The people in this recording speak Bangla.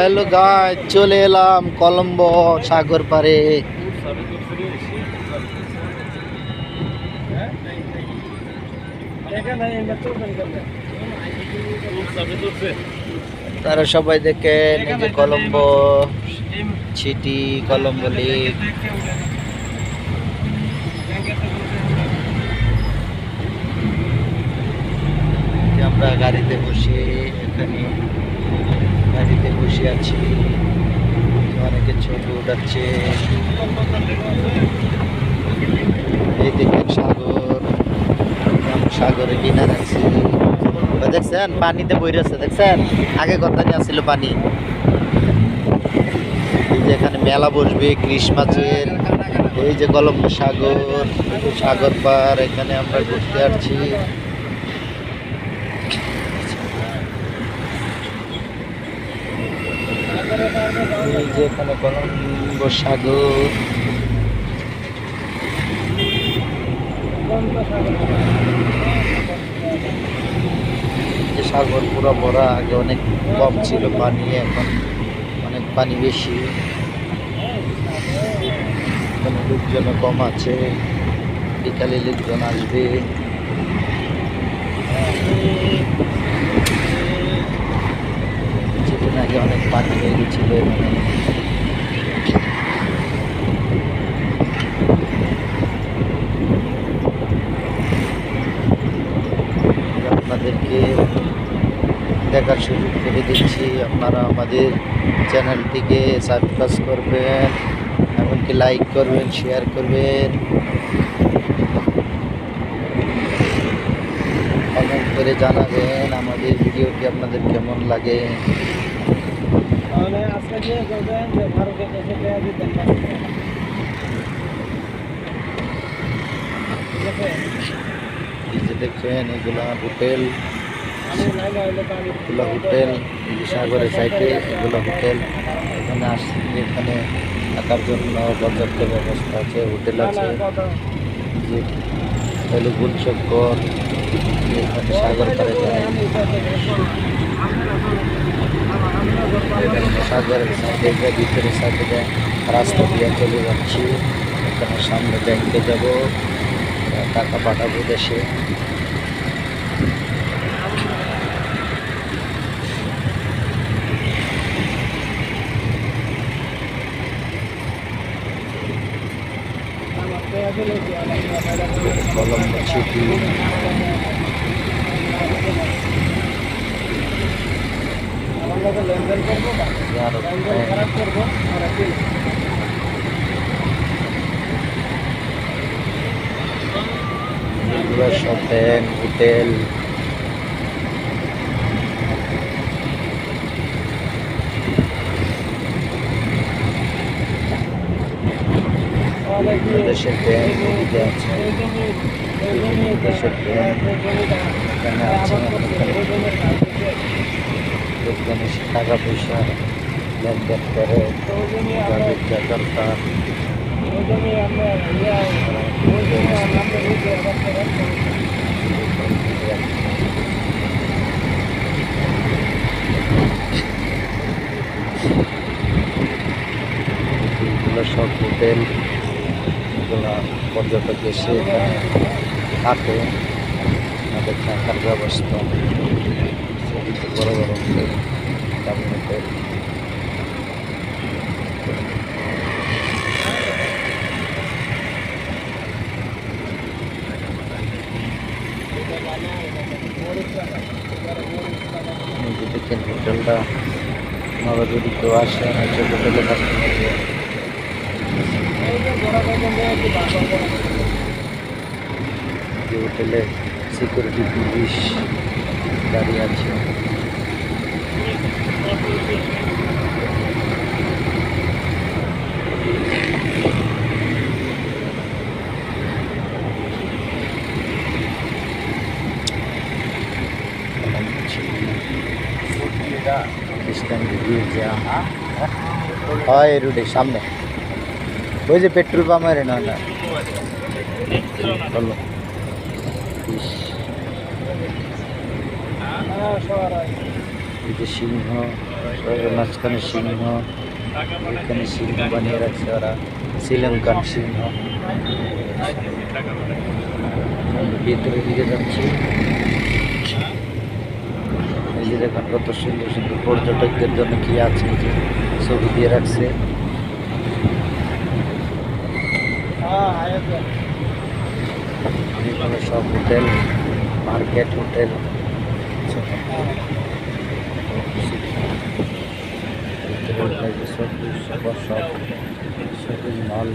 হ্যালো গাইস, চলে এলাম কলম্বো সাগর পাড়ে। তারা সবাই দেখেন এই যে কলম্বো সিটি, কলম্বো লেক। আমরা গাড়িতে বসে এখানে গাড়িতে বসে আছি, অনেকে ছবি উঠাচ্ছে। এই দেখেন সাগর, সাগরে কিনার আছে, দেখছেন পানিতে বইরেছে, দেখছেন আগে কথা নিয়ে আসছিল পানি। এই যে এখানে মেলা বসবে ক্রিসমাসের। এই যে কলম্বো সাগর, সাগর পার, এখানে আমরা ঘুরতে আসছি। এই যে এখানে কলম্বো সাগর, সাগর পুরো ভরা। আগে অনেক কম ছিল পানি, এখন অনেক পানি বেশি, এখানে লোকজন কম আছে। বিকালে লোকজন আসবে। কিছুদিন আগে অনেক পানি হয়ে গেছিল এখানে। আপনাদেরকে দেখার সুযোগ করে দিচ্ছি। আপনারা আমাদের চ্যানেলটিকে সাবস্ক্রাইব করবেন, এমনকি লাইক করবেন, শেয়ার করবেন, কমেন্ট করে জানাবেন আমাদের ভিডিওটি আপনাদের কেমন লাগে। এই যে দেখছেন এগুলা হোটেল, এগুলো হোটেল, সাগরের সাইডে এগুলো হোটেল। এখানে আসছি, এখানে থাকার জন্য পর্যাপ্ত ব্যবস্থা আছে, হোটেল আছে। যে হলো গুলচক্কর, এখানে সাগর পাড়ে সাগরের সাইডে ভিতরের সাইডে রাস্তা দিয়ে চলে যাচ্ছি। এখানে সামনে ব্যাংকে যাব, টাকা পাঠাবো দেশে। কলম্বো সিটি, সব ব্যাংক, হোটেল। দেশের ব্যাংক এদিকে আছে, দেশের ব্যাংক এখানে আছে। লোকজন এসে টাকা পয়সা লেনদেন করে, যাদের যা দরকার। এগুলো সব হোটেল, এগুলো পর্যটক এসে এখানে থাকে, আমাদের থাকার ব্যবস্থা। বড় বড় হোটেল, দামি হোটেল। দেখেন হোটেলটা, আপনারা যদি কেউ আসেন হচ্ছে হোটেলে থাকতে পারবে। যে হোটেলে সিকিউরিটি পুলিশ দাঁড়িয়ে আছে। খ্রিস্টান গির্জা হয় রুটের সামনে, ওই যে পেট্রোল পাম্পের না চলো। এই যে সিংহ, শহরের মাঝখানে সিংহ, এখানে সিংহ বানিয়ে রাখছে ওরা, শ্রীলঙ্কান সিংহ। ভিতরের দিকে যাচ্ছি, এই যে দেখেন কত সুন্দর সুন্দর পর্যটকদের জন্য কি আছে, এই যে ছবি দিয়ে রাখছে। এখানে সব হোটেল, মার্কেট হোটেল, সব সবুজ মল।